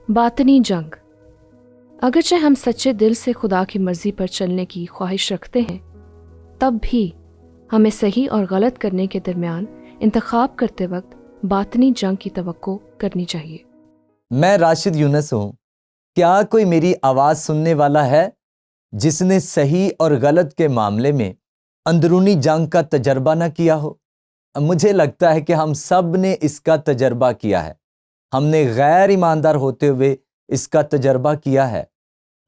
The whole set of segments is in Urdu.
باطنی جنگ۔ اگرچہ ہم سچے دل سے خدا کی مرضی پر چلنے کی خواہش رکھتے ہیں، تب بھی ہمیں صحیح اور غلط کرنے کے درمیان انتخاب کرتے وقت باطنی جنگ کی توقع کرنی چاہیے۔ میں راشد یونس ہوں۔ کیا کوئی میری آواز سننے والا ہے جس نے صحیح اور غلط کے معاملے میں اندرونی جنگ کا تجربہ نہ کیا ہو؟ مجھے لگتا ہے کہ ہم سب نے اس کا تجربہ کیا ہے۔ ہم نے غیر ایماندار ہوتے ہوئے اس کا تجربہ کیا ہے۔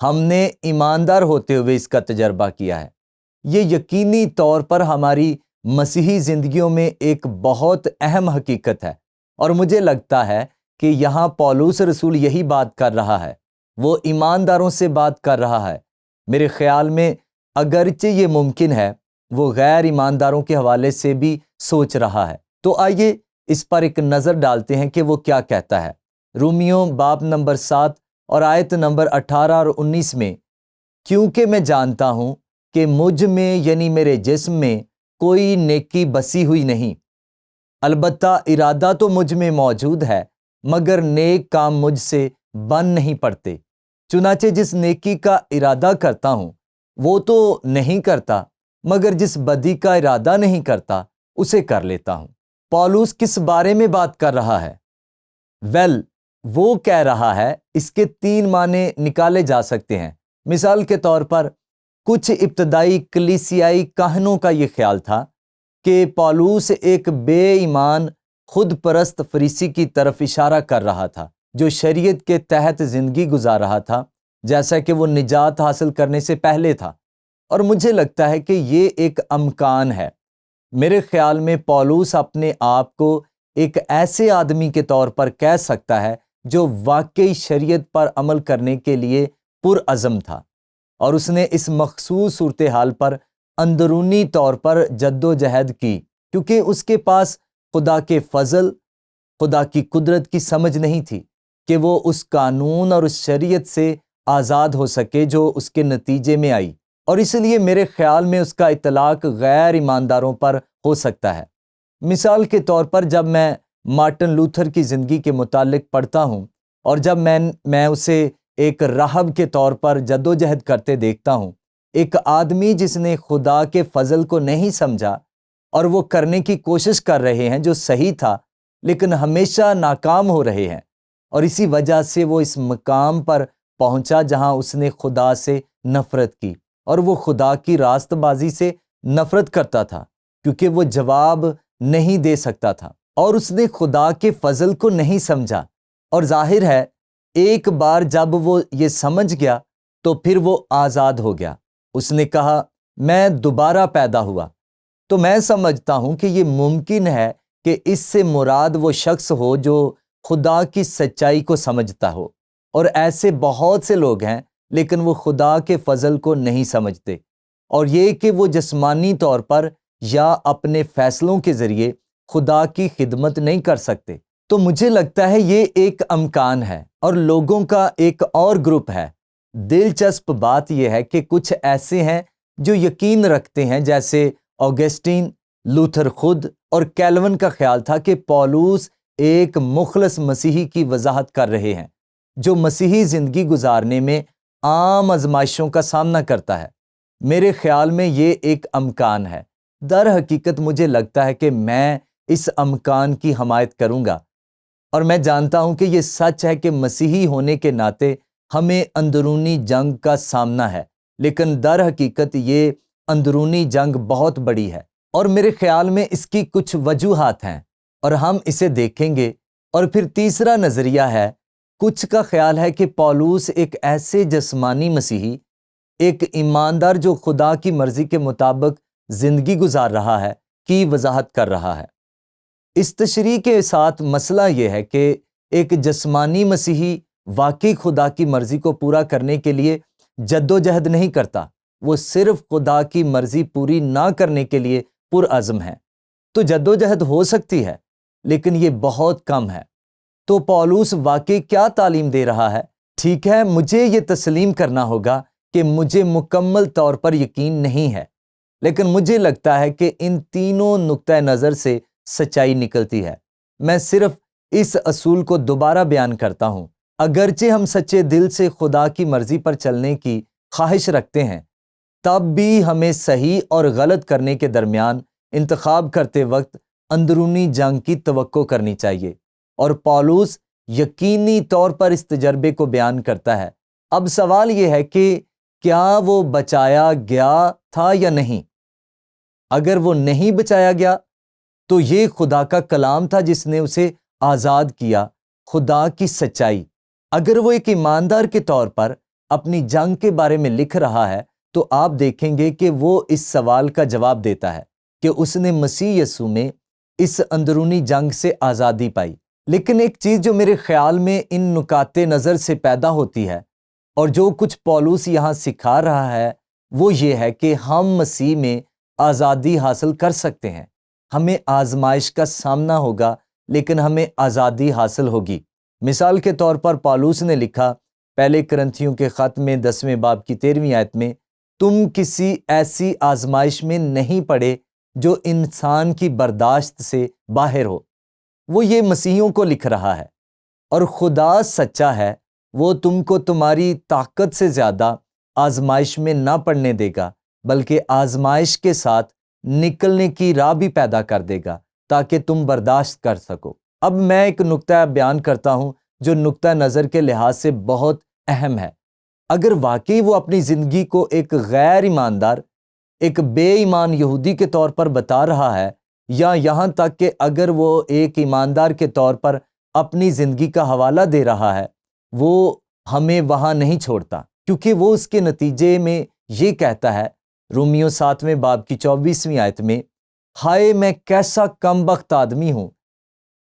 ہم نے ایماندار ہوتے ہوئے اس کا تجربہ کیا ہے۔ یہ یقینی طور پر ہماری مسیحی زندگیوں میں ایک بہت اہم حقیقت ہے، اور مجھے لگتا ہے کہ یہاں پولس رسول یہی بات کر رہا ہے۔ وہ ایمانداروں سے بات کر رہا ہے۔ میرے خیال میں اگرچہ یہ ممکن ہے، وہ غیر ایمانداروں کے حوالے سے بھی سوچ رہا ہے۔ تو آئیے اس پر ایک نظر ڈالتے ہیں کہ وہ کیا کہتا ہے۔ رومیوں باب نمبر 7 اور آیت نمبر 18 اور 19 میں، کیونکہ میں جانتا ہوں کہ مجھ میں یعنی میرے جسم میں کوئی نیکی بسی ہوئی نہیں، البتہ ارادہ تو مجھ میں موجود ہے، مگر نیک کام مجھ سے بن نہیں پڑتے۔ چنانچہ جس نیکی کا ارادہ کرتا ہوں وہ تو نہیں کرتا، مگر جس بدی کا ارادہ نہیں کرتا اسے کر لیتا ہوں۔ پولس کس بارے میں بات کر رہا ہے؟ وہ کہہ رہا ہے، اس کے 3 معنی نکالے جا سکتے ہیں۔ مثال کے طور پر کچھ ابتدائی کلیسیائی کاہنوں کا یہ خیال تھا کہ پولس ایک بے ایمان خود پرست فریسی کی طرف اشارہ کر رہا تھا، جو شریعت کے تحت زندگی گزار رہا تھا جیسا کہ وہ نجات حاصل کرنے سے پہلے تھا، اور مجھے لگتا ہے کہ یہ ایک امکان ہے۔ میرے خیال میں پولس اپنے آپ کو ایک ایسے آدمی کے طور پر کہہ سکتا ہے جو واقعی شریعت پر عمل کرنے کے لیے پرعزم تھا، اور اس نے اس مخصوص صورتحال پر اندرونی طور پر جد و جہد کی، کیونکہ اس کے پاس خدا کے فضل، خدا کی قدرت کی سمجھ نہیں تھی کہ وہ اس قانون اور اس شریعت سے آزاد ہو سکے جو اس کے نتیجے میں آئی، اور اس لیے میرے خیال میں اس کا اطلاق غیر ایمانداروں پر ہو سکتا ہے۔ مثال کے طور پر جب میں مارٹن لوتھر کی زندگی کے متعلق پڑھتا ہوں، اور جب میں اسے ایک راہب کے طور پر جد و جہد کرتے دیکھتا ہوں، ایک آدمی جس نے خدا کے فضل کو نہیں سمجھا اور وہ کرنے کی کوشش کر رہے ہیں جو صحیح تھا، لیکن ہمیشہ ناکام ہو رہے ہیں، اور اسی وجہ سے وہ اس مقام پر پہنچا جہاں اس نے خدا سے نفرت کی، اور وہ خدا کی راست بازی سے نفرت کرتا تھا کیونکہ وہ جواب نہیں دے سکتا تھا، اور اس نے خدا کے فضل کو نہیں سمجھا۔ اور ظاہر ہے ایک بار جب وہ یہ سمجھ گیا تو پھر وہ آزاد ہو گیا۔ اس نے کہا، میں دوبارہ پیدا ہوا۔ تو میں سمجھتا ہوں کہ یہ ممکن ہے کہ اس سے مراد وہ شخص ہو جو خدا کی سچائی کو سمجھتا ہو، اور ایسے بہت سے لوگ ہیں لیکن وہ خدا کے فضل کو نہیں سمجھتے، اور یہ کہ وہ جسمانی طور پر یا اپنے فیصلوں کے ذریعے خدا کی خدمت نہیں کر سکتے۔ تو مجھے لگتا ہے یہ ایک امکان ہے، اور لوگوں کا ایک اور گروپ ہے۔ دلچسپ بات یہ ہے کہ کچھ ایسے ہیں جو یقین رکھتے ہیں، جیسے اوگسٹین، لوتھر خود اور کیلون کا خیال تھا کہ پولس ایک مخلص مسیحی کی وضاحت کر رہے ہیں جو مسیحی زندگی گزارنے میں عام آزمائشوں کا سامنا کرتا ہے۔ میرے خیال میں یہ ایک امکان ہے۔ در حقیقت مجھے لگتا ہے کہ میں اس امکان کی حمایت کروں گا، اور میں جانتا ہوں کہ یہ سچ ہے کہ مسیحی ہونے کے ناطے ہمیں اندرونی جنگ کا سامنا ہے، لیکن در حقیقت یہ اندرونی جنگ بہت بڑی ہے، اور میرے خیال میں اس کی کچھ وجوہات ہیں، اور ہم اسے دیکھیں گے۔ اور پھر تیسرا نظریہ ہے، کچھ کا خیال ہے کہ پولس ایک ایسے جسمانی مسیحی، ایک ایماندار جو خدا کی مرضی کے مطابق زندگی گزار رہا ہے، کی وضاحت کر رہا ہے۔ اس تشریح کے ساتھ مسئلہ یہ ہے کہ ایک جسمانی مسیحی واقعی خدا کی مرضی کو پورا کرنے کے لیے جد و جہد نہیں کرتا، وہ صرف خدا کی مرضی پوری نہ کرنے کے لیے پرعزم ہے۔ تو جد و جہد ہو سکتی ہے، لیکن یہ بہت کم ہے۔ تو پولس واقعی کیا تعلیم دے رہا ہے؟ ٹھیک ہے، مجھے یہ تسلیم کرنا ہوگا کہ مجھے مکمل طور پر یقین نہیں ہے، لیکن مجھے لگتا ہے کہ ان تینوں نقطۂ نظر سے سچائی نکلتی ہے۔ میں صرف اس اصول کو دوبارہ بیان کرتا ہوں، اگرچہ ہم سچے دل سے خدا کی مرضی پر چلنے کی خواہش رکھتے ہیں، تب بھی ہمیں صحیح اور غلط کرنے کے درمیان انتخاب کرتے وقت اندرونی جنگ کی توقع کرنی چاہیے، اور پولس یقینی طور پر اس تجربے کو بیان کرتا ہے۔ اب سوال یہ ہے کہ کیا وہ بچایا گیا تھا یا نہیں؟ اگر وہ نہیں بچایا گیا تو یہ خدا کا کلام تھا جس نے اسے آزاد کیا، خدا کی سچائی۔ اگر وہ ایک ایماندار کے طور پر اپنی جنگ کے بارے میں لکھ رہا ہے تو آپ دیکھیں گے کہ وہ اس سوال کا جواب دیتا ہے کہ اس نے مسیح یسوع میں اس اندرونی جنگ سے آزادی پائی۔ لیکن ایک چیز جو میرے خیال میں ان نقاط نظر سے پیدا ہوتی ہے اور جو کچھ پولس یہاں سکھا رہا ہے وہ یہ ہے کہ ہم مسیح میں آزادی حاصل کر سکتے ہیں۔ ہمیں آزمائش کا سامنا ہوگا لیکن ہمیں آزادی حاصل ہوگی۔ مثال کے طور پر پولس نے لکھا پہلے کرنتھیوں کے خط میں 10ویں باب کی 13ویں آیت میں، تم کسی ایسی آزمائش میں نہیں پڑے جو انسان کی برداشت سے باہر ہو۔ وہ یہ مسیحیوں کو لکھ رہا ہے، اور خدا سچا ہے، وہ تم کو تمہاری طاقت سے زیادہ آزمائش میں نہ پڑنے دے گا، بلکہ آزمائش کے ساتھ نکلنے کی راہ بھی پیدا کر دے گا تاکہ تم برداشت کر سکو۔ اب میں ایک نقطہ بیان کرتا ہوں جو نقطہ نظر کے لحاظ سے بہت اہم ہے۔ اگر واقعی وہ اپنی زندگی کو ایک غیر ایماندار، ایک بے ایمان یہودی کے طور پر بتا رہا ہے، یا یہاں تک کہ اگر وہ ایک ایماندار کے طور پر اپنی زندگی کا حوالہ دے رہا ہے، وہ ہمیں وہاں نہیں چھوڑتا، کیونکہ وہ اس کے نتیجے میں یہ کہتا ہے رومیو 7ویں باب کی 24ویں آیت میں، ہائے میں کیسا کم بخت آدمی ہوں،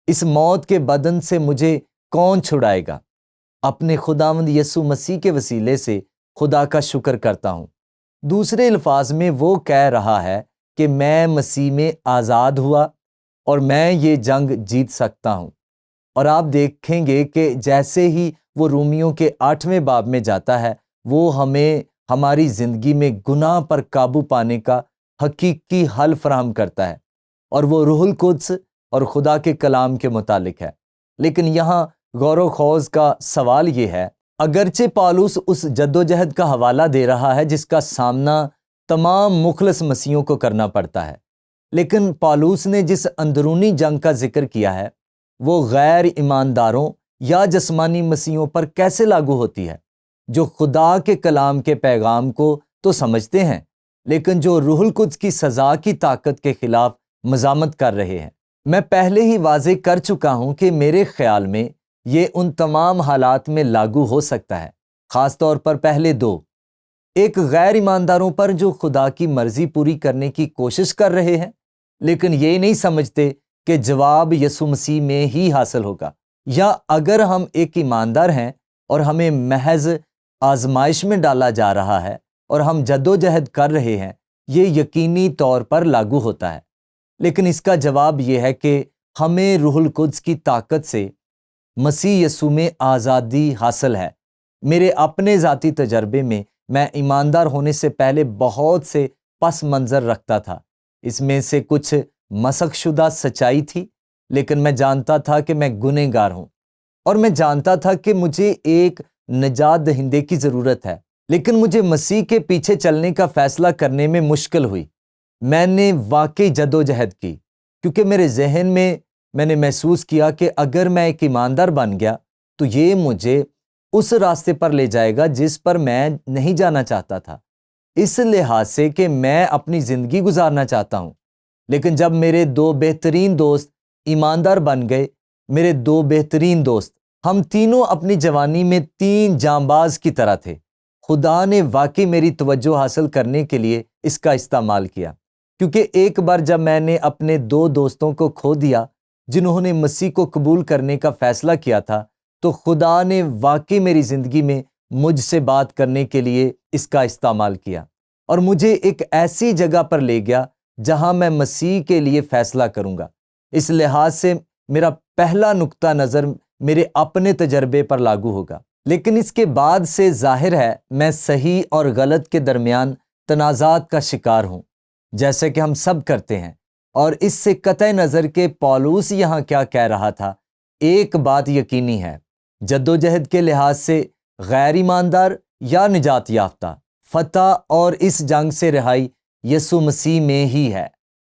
اس موت کے بدن سے مجھے کون چھڑائے گا؟ اپنے خداوند یسوع مسیح کے وسیلے سے خدا کا شکر کرتا ہوں۔ دوسرے الفاظ میں وہ کہہ رہا ہے کہ میں مسیح میں آزاد ہوا اور میں یہ جنگ جیت سکتا ہوں۔ اور آپ دیکھیں گے کہ جیسے ہی وہ رومیوں کے 8ویں باب میں جاتا ہے، وہ ہمیں ہماری زندگی میں گناہ پر قابو پانے کا حقیقی حل فراہم کرتا ہے، اور وہ روح القدس اور خدا کے کلام کے متعلق ہے۔ لیکن یہاں غور و خوض کا سوال یہ ہے، اگرچہ پولس اس جدوجہد کا حوالہ دے رہا ہے جس کا سامنا تمام مخلص مسیحیوں کو کرنا پڑتا ہے، لیکن پولس نے جس اندرونی جنگ کا ذکر کیا ہے وہ غیر ایمانداروں یا جسمانی مسیحیوں پر کیسے لاگو ہوتی ہے، جو خدا کے کلام کے پیغام کو تو سمجھتے ہیں لیکن جو روح القدس کی سزا کی طاقت کے خلاف مزاحمت کر رہے ہیں۔ میں پہلے ہی واضح کر چکا ہوں کہ میرے خیال میں یہ ان تمام حالات میں لاگو ہو سکتا ہے، خاص طور پر پہلے دو، ایک غیر ایمانداروں پر جو خدا کی مرضی پوری کرنے کی کوشش کر رہے ہیں لیکن یہ نہیں سمجھتے کہ جواب یسوع مسیح میں ہی حاصل ہوگا، یا اگر ہم ایک ایماندار ہیں اور ہمیں محض آزمائش میں ڈالا جا رہا ہے اور ہم جدوجہد کر رہے ہیں، یہ یقینی طور پر لاگو ہوتا ہے۔ لیکن اس کا جواب یہ ہے کہ ہمیں روح القدس کی طاقت سے مسیح یسوع میں آزادی حاصل ہے۔ میرے اپنے ذاتی تجربے میں ایماندار ہونے سے پہلے بہت سے پس منظر رکھتا تھا، اس میں سے کچھ مسخ شدہ سچائی تھی، لیکن میں جانتا تھا کہ میں گنہگار ہوں، اور میں جانتا تھا کہ مجھے ایک نجات دہندے کی ضرورت ہے، لیکن مجھے مسیح کے پیچھے چلنے کا فیصلہ کرنے میں مشکل ہوئی۔ میں نے واقعی جدوجہد کی، کیونکہ میرے ذہن میں نے محسوس کیا کہ اگر میں ایک ایماندار بن گیا تو یہ مجھے اس راستے پر لے جائے گا جس پر میں نہیں جانا چاہتا تھا، اس لحاظ سے کہ میں اپنی زندگی گزارنا چاہتا ہوں۔ لیکن جب میرے دو بہترین دوست ایماندار بن گئے، میرے دو بہترین دوست، ہم تینوں اپنی جوانی میں 3 جانباز کی طرح تھے۔ خدا نے واقعی میری توجہ حاصل کرنے کے لیے اس کا استعمال کیا، کیونکہ ایک بار جب میں نے اپنے 2 دوستوں کو کھو دیا جنہوں نے مسیح کو قبول کرنے کا فیصلہ کیا تھا، تو خدا نے واقعی میری زندگی میں مجھ سے بات کرنے کے لیے اس کا استعمال کیا، اور مجھے ایک ایسی جگہ پر لے گیا جہاں میں مسیح کے لیے فیصلہ کروں گا۔ اس لحاظ سے میرا پہلا نقطہ نظر میرے اپنے تجربے پر لاگو ہوگا، لیکن اس کے بعد سے ظاہر ہے میں صحیح اور غلط کے درمیان تنازعات کا شکار ہوں، جیسے کہ ہم سب کرتے ہیں، اور اس سے قطع نظر کہ پولس یہاں کیا کہہ رہا تھا، ایک بات یقینی ہے، جدوجہد کے لحاظ سے غیر ایماندار یا نجات یافتہ، فتح اور اس جنگ سے رہائی یسوع مسیح میں ہی ہے۔